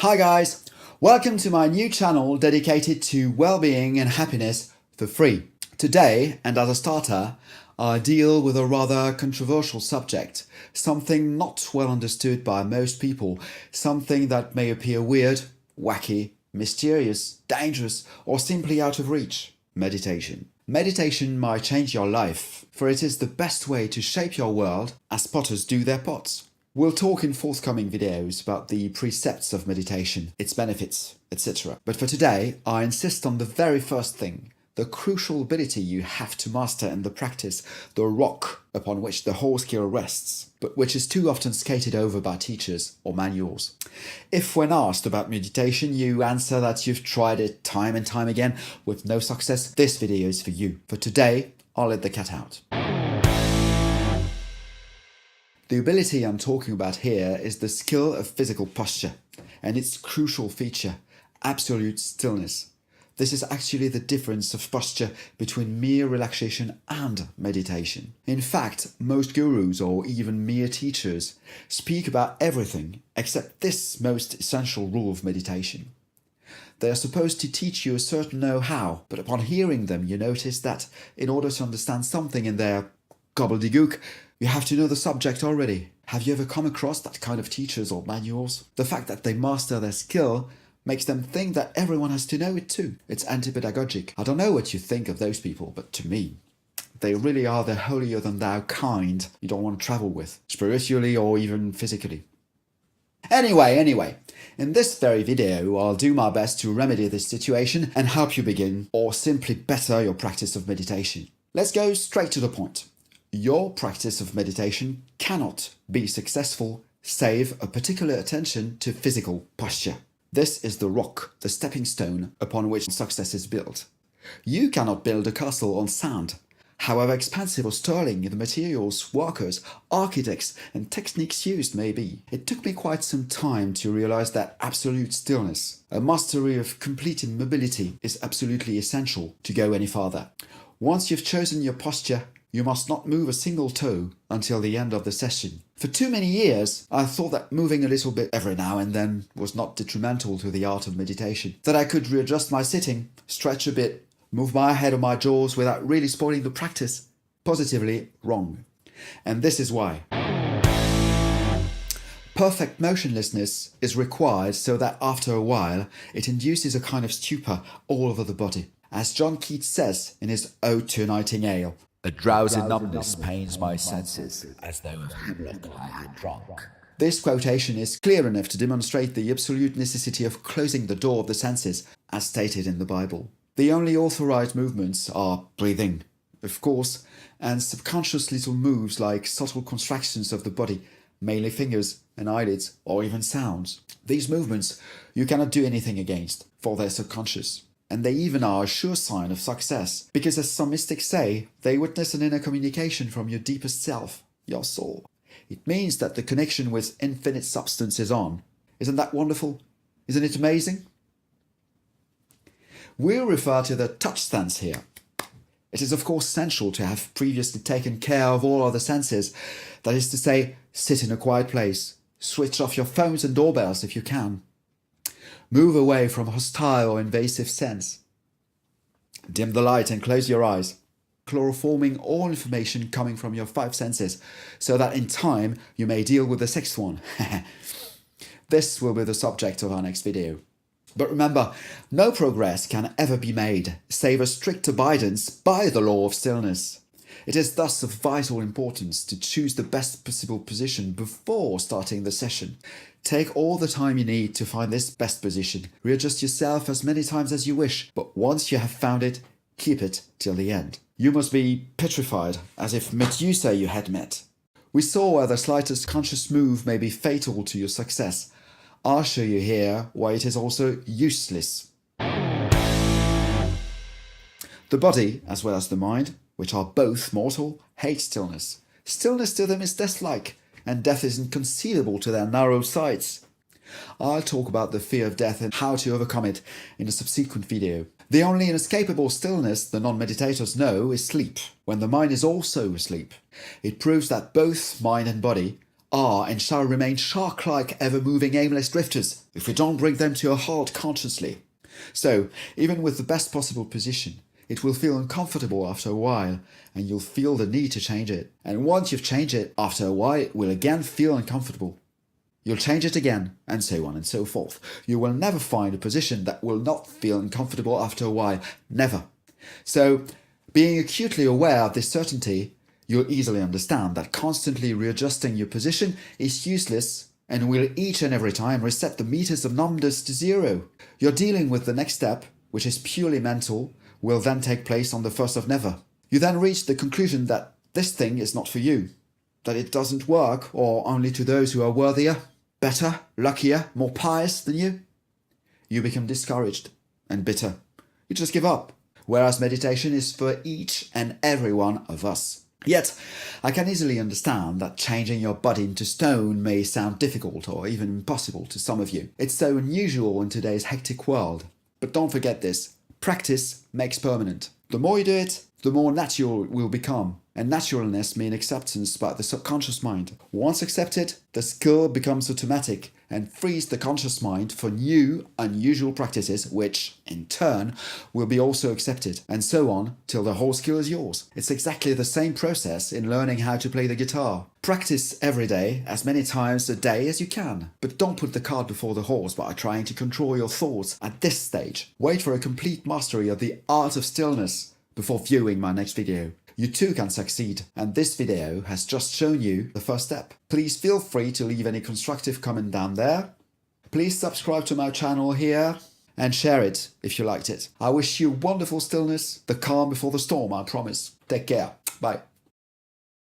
Hi guys, welcome to my new channel dedicated to well-being and happiness for free. Today, and as a starter, I deal with a rather controversial subject, something not well understood by most people, something that may appear weird, wacky, mysterious, dangerous, or simply out of reach: meditation. Meditation might change your life, for it is the best way to shape your world as potters do their pots. We'll talk in forthcoming videos about the precepts of meditation, its benefits, etc. But for today, I insist on the very first thing, the crucial ability you have to master in the practice, the rock upon which the whole skill rests, but which is too often skated over by teachers or manuals. If when asked about meditation you answer that you've tried it time and time again with no success, this video is for you. For today, I'll let the cat out. The ability I'm talking about here is the skill of physical posture, and its crucial feature, absolute stillness. This is actually the difference of posture between mere relaxation and meditation. In fact, most gurus or even mere teachers speak about everything except this most essential rule of meditation. They are supposed to teach you a certain know-how, but upon hearing them you notice that in order to understand something in their gobbledygook, you have to know the subject already. Have you ever come across that kind of teachers or manuals? The fact that they master their skill makes them think that everyone has to know it too. It's anti-pedagogic. I don't know what you think of those people, but to me, they really are the holier-than-thou kind you don't want to travel with, spiritually or even physically. Anyway, in this very video, I'll do my best to remedy this situation and help you begin or simply better your practice of meditation. Let's go straight to the point. Your practice of meditation cannot be successful save a particular attention to physical posture. This is the rock, the stepping stone upon which success is built. You cannot build a castle on sand. However expensive or sterling the materials, workers, architects and techniques used may be. It took me quite some time to realize that absolute stillness, a mastery of complete immobility, is absolutely essential to go any farther. Once you've chosen your posture, you must not move a single toe until the end of the session. For too many years, I thought that moving a little bit every now and then was not detrimental to the art of meditation, that I could readjust my sitting, stretch a bit, move my head or my jaws without really spoiling the practice. Positively wrong. And this is why. Perfect motionlessness is required so that after a while it induces a kind of stupor all over the body. As John Keats says in his Ode to a Nightingale, "A drowsy numbness pains my senses, as though of hemlock I had drunk." This quotation is clear enough to demonstrate the absolute necessity of closing the door of the senses, as stated in the Bible. The only authorized movements are breathing, of course, and subconscious little moves like subtle contractions of the body, mainly fingers and eyelids, or even sounds. These movements you cannot do anything against, for they're subconscious. And they even are a sure sign of success, because as some mystics say, they witness an inner communication from your deepest self, your soul. It means that the connection with infinite substance is on. Isn't that wonderful? Isn't it amazing? We'll refer to the touch stance here. It is of course essential to have previously taken care of all other senses, that is to say, sit in a quiet place, switch off your phones and doorbells if you can. Move away from hostile or invasive scents. Dim the light and close your eyes, chloroforming all information coming from your five senses, so that in time you may deal with the sixth one. This will be the subject of our next video. But remember, no progress can ever be made save a strict abidance by the law of stillness. It is thus of vital importance to choose the best possible position before starting the session. Take all the time you need to find this best position. Readjust yourself as many times as you wish, but once you have found it, keep it till the end. You must be petrified, as if Medusa you had met. We saw where the slightest conscious move may be fatal to your success. I'll show you here why it is also useless. The body, as well as the mind, which are both mortal, hate stillness. Stillness to them is death-like, and death is inconceivable to their narrow sights. I'll talk about the fear of death and how to overcome it in a subsequent video. The only inescapable stillness the non-meditators know is sleep, when the mind is also asleep. It proves that both mind and body are and shall remain shark-like, ever-moving, aimless drifters if we don't bring them to a halt consciously. So, even with the best possible position, it will feel uncomfortable after a while, and you'll feel the need to change it. And once you've changed it, after a while it will again feel uncomfortable. You'll change it again, and so on and so forth. You will never find a position that will not feel uncomfortable after a while. Never. So, being acutely aware of this certainty, you'll easily understand that constantly readjusting your position is useless and will each and every time reset the meters of numbness to zero. Your dealing with the next step, which is purely mental, will then take place on the first of never. You then reach the conclusion that this thing is not for you, that it doesn't work, or only to those who are worthier, better, luckier, more pious than you. You become discouraged and bitter. You just give up. Whereas meditation is for each and every one of us. Yet, I can easily understand that changing your body into stone may sound difficult or even impossible to some of you. It's so unusual in today's hectic world. But don't forget this. Practice makes permanent. The more you do it, the more natural it will become. And naturalness means acceptance by the subconscious mind. Once accepted, the skill becomes automatic and frees the conscious mind for new, unusual practices, which, in turn, will be also accepted, and so on till the whole skill is yours. It's exactly the same process in learning how to play the guitar. Practice every day, as many times a day as you can. But don't put the cart before the horse by trying to control your thoughts at this stage. Wait for a complete mastery of the art of stillness before viewing my next video. You too can succeed, and this video has just shown you the first step. Please feel free to leave any constructive comment down there. Please subscribe to my channel here and share it if you liked it. I wish you wonderful stillness, the calm before the storm, I promise. Take care. Bye.